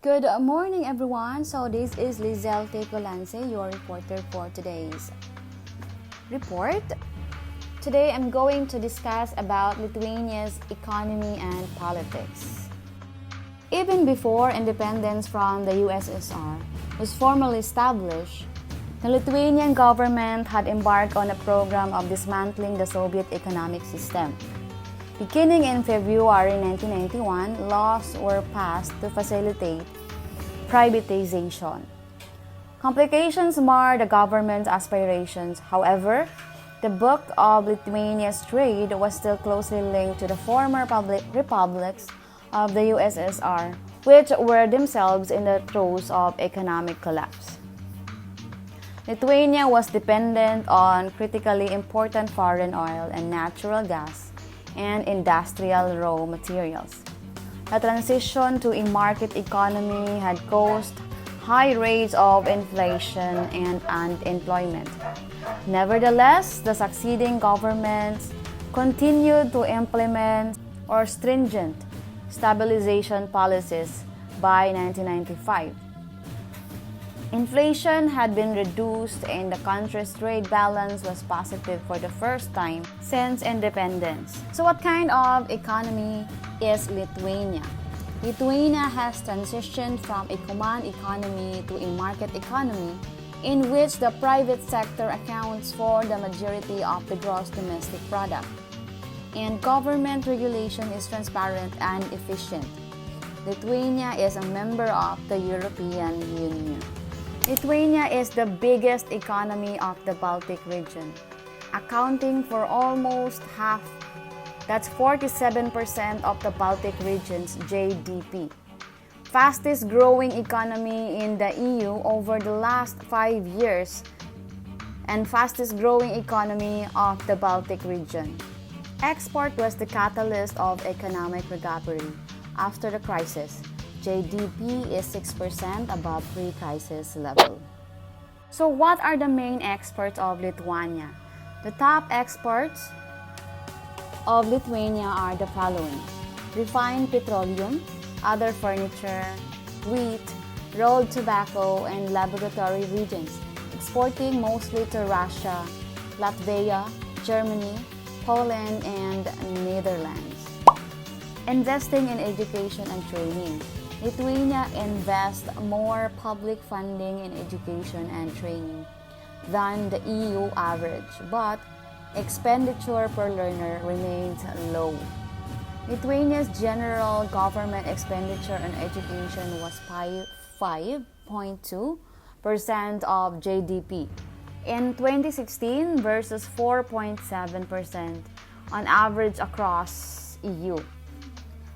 Good morning, everyone. So this is Lizelle Tecolance, your reporter for today's report. Today, I'm going to discuss about Lithuania's economy and politics. Even before independence from the USSR was formally established, the Lithuanian government had embarked on a program of dismantling the Soviet economic system. Beginning in February 1991, laws were passed to facilitate privatization. Complications marred the government's aspirations. However, the bulk of Lithuania's trade was still closely linked to the former republics of the USSR, which were themselves in the throes of economic collapse. Lithuania was dependent on critically important foreign oil and natural gas and industrial raw materials. The transition to a market economy had caused high rates of inflation and unemployment. Nevertheless, the succeeding governments continued to implement stringent stabilization policies by 1995. Inflation had been reduced and the country's trade balance was positive for the first time since independence. So what kind of economy is Lithuania? Lithuania has transitioned from a command economy to a market economy in which the private sector accounts for the majority of the gross domestic product, and government regulation is transparent and efficient. Lithuania is a member of the European Union. Lithuania is the biggest economy of the Baltic region, accounting for almost half, that's 47% of the Baltic region's GDP. Fastest growing economy in the EU over the last 5 years, and fastest growing economy of the Baltic region. Export was the catalyst of economic recovery after the crisis. GDP is 6% above pre-crisis level. So what are the main exports of Lithuania? The top exports of Lithuania are the following: refined petroleum, other furniture, wheat, rolled tobacco, and laboratory reagents, exporting mostly to Russia, Latvia, Germany, Poland, and Netherlands. Investing in education and training. Lithuania invests more public funding in education and training than the EU average, but expenditure per learner remains low. Lithuania's general government expenditure on education was 5.2% of GDP in 2016 versus 4.7% on average across EU.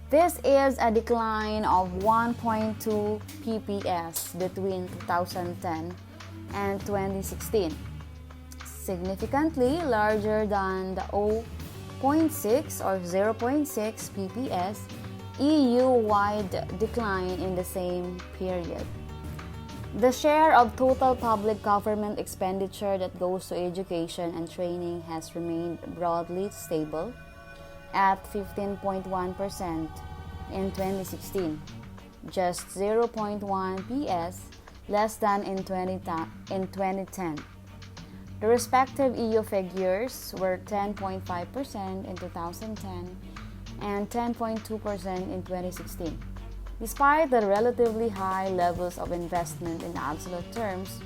This is a decline of 1.2 PPS between 2010 and 2016, significantly larger than the 0.6 or 0.6 PPS EU-wide decline in the same period. The share of total public government expenditure that goes to education and training has remained broadly stable at 15.1% in 2016, just 0.1 PS less than in 2010. The respective EU figures were 10.5% in 2010 and 10.2% in 2016. Despite the relatively high levels of investment in absolute terms,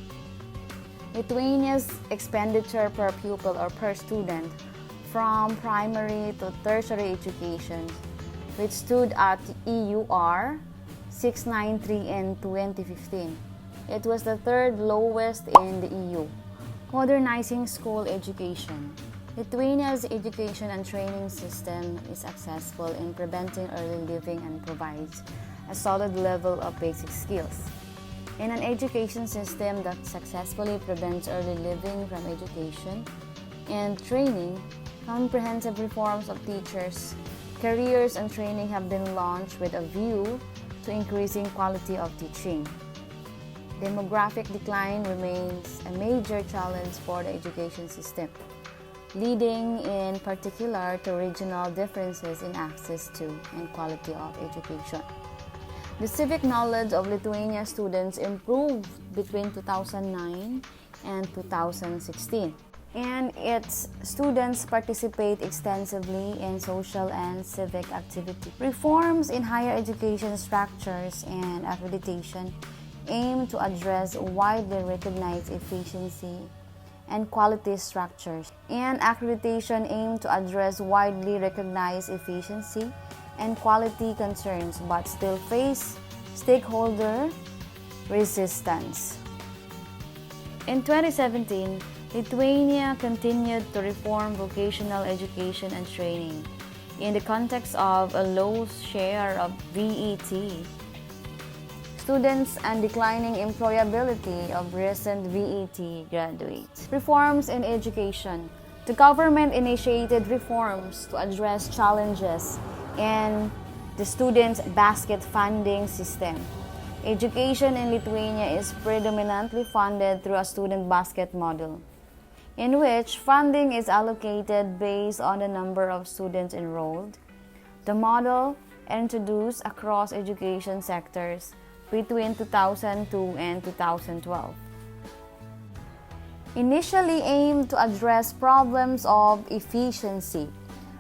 Lithuania's expenditure per pupil or per student from primary to tertiary education, which stood at EUR 693 in 2015. It was the third lowest in the EU. Modernizing school education. Lithuania's education and training system is successful in preventing early leaving and provides a solid level of basic skills. In an education system that successfully prevents early leaving from education and training, comprehensive reforms of teachers, careers, and training have been launched with a view to increasing quality of teaching. Demographic decline remains a major challenge for the education system, leading in particular to regional differences in access to and quality of education. The civic knowledge of Lithuania students improved between 2009 and 2016. And its students participate extensively in social and civic activity. Reforms in higher education structures and accreditation aim to address widely recognized efficiency and quality structures. And accreditation aim to address widely recognized efficiency and quality concerns but still face stakeholder resistance. In 2017, Lithuania continued to reform vocational education and training in the context of a low share of VET students and declining employability of recent VET graduates. Reforms in education. The government initiated reforms to address challenges in the student basket funding system. Education in Lithuania is predominantly funded through a student basket model, in which funding is allocated based on the number of students enrolled. The model introduced across education sectors between 2002 and 2012. Initially aimed to address problems of efficiency,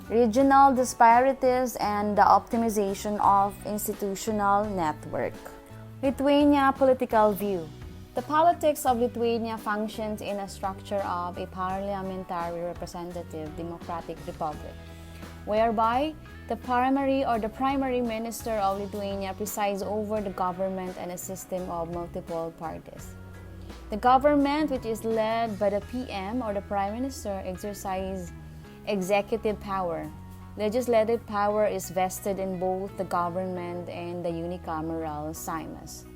regional disparities, and the optimization of institutional network. Lithuania political view. The politics of Lithuania functions in a structure of a parliamentary representative democratic republic, whereby the primary minister of Lithuania presides over the government and a system of multiple parties. The government, which is led by the PM or the Prime Minister, exercises executive power. Legislative power is vested in both the government and the unicameral Seimas.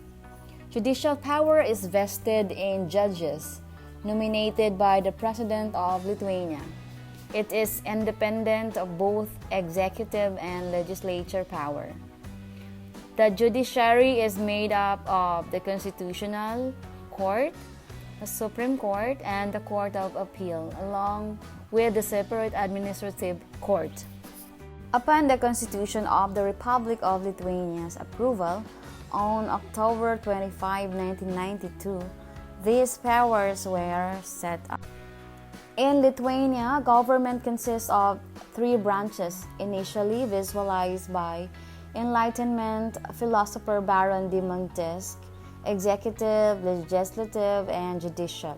Judicial power is vested in judges nominated by the President of Lithuania. It is independent of both executive and legislature power. The judiciary is made up of the Constitutional Court, the Supreme Court, and the Court of Appeal, along with the separate administrative court. Upon the Constitution of the Republic of Lithuania's approval on October 25, 1992, these powers were set up. In Lithuania, government consists of three branches, initially visualized by Enlightenment philosopher Baron de Montesquieu: executive, legislative, and judicial.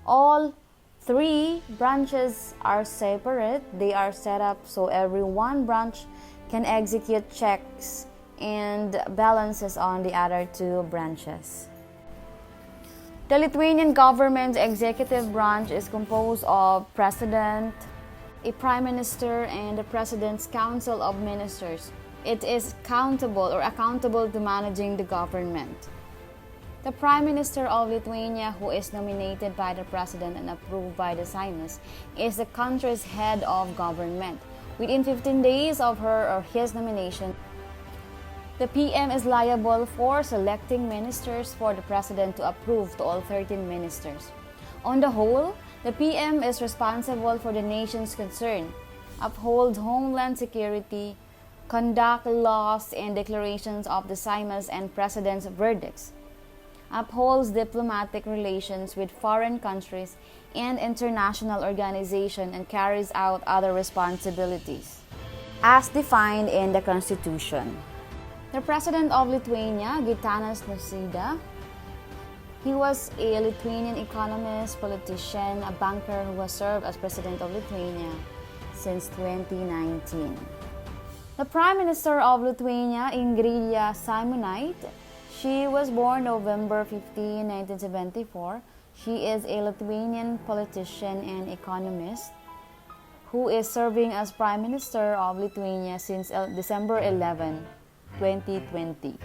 All three branches are separate. They are set up so every one branch can execute checks and balances on the other two branches. The Lithuanian government's executive branch is composed of President, a Prime Minister, and the President's Council of Ministers. It is accountable to managing the government. The Prime Minister of Lithuania, who is nominated by the President and approved by the Seimas, is the country's head of government. Within 15 days of her or his nomination, the PM is liable for selecting ministers for the President to approve to all 13 ministers. On the whole, the PM is responsible for the nation's concern, uphold homeland security, conduct laws and declarations of the Seimas and President's verdicts, upholds diplomatic relations with foreign countries and international organizations, and carries out other responsibilities as defined in the Constitution. The President of Lithuania, Gitanas Nausėda, he was a Lithuanian economist, politician, a banker who has served as President of Lithuania since 2019. The Prime Minister of Lithuania, Ingrida Šimonytė, she was born November 15, 1974. She is a Lithuanian politician and economist who is serving as Prime Minister of Lithuania since December 11, 2020.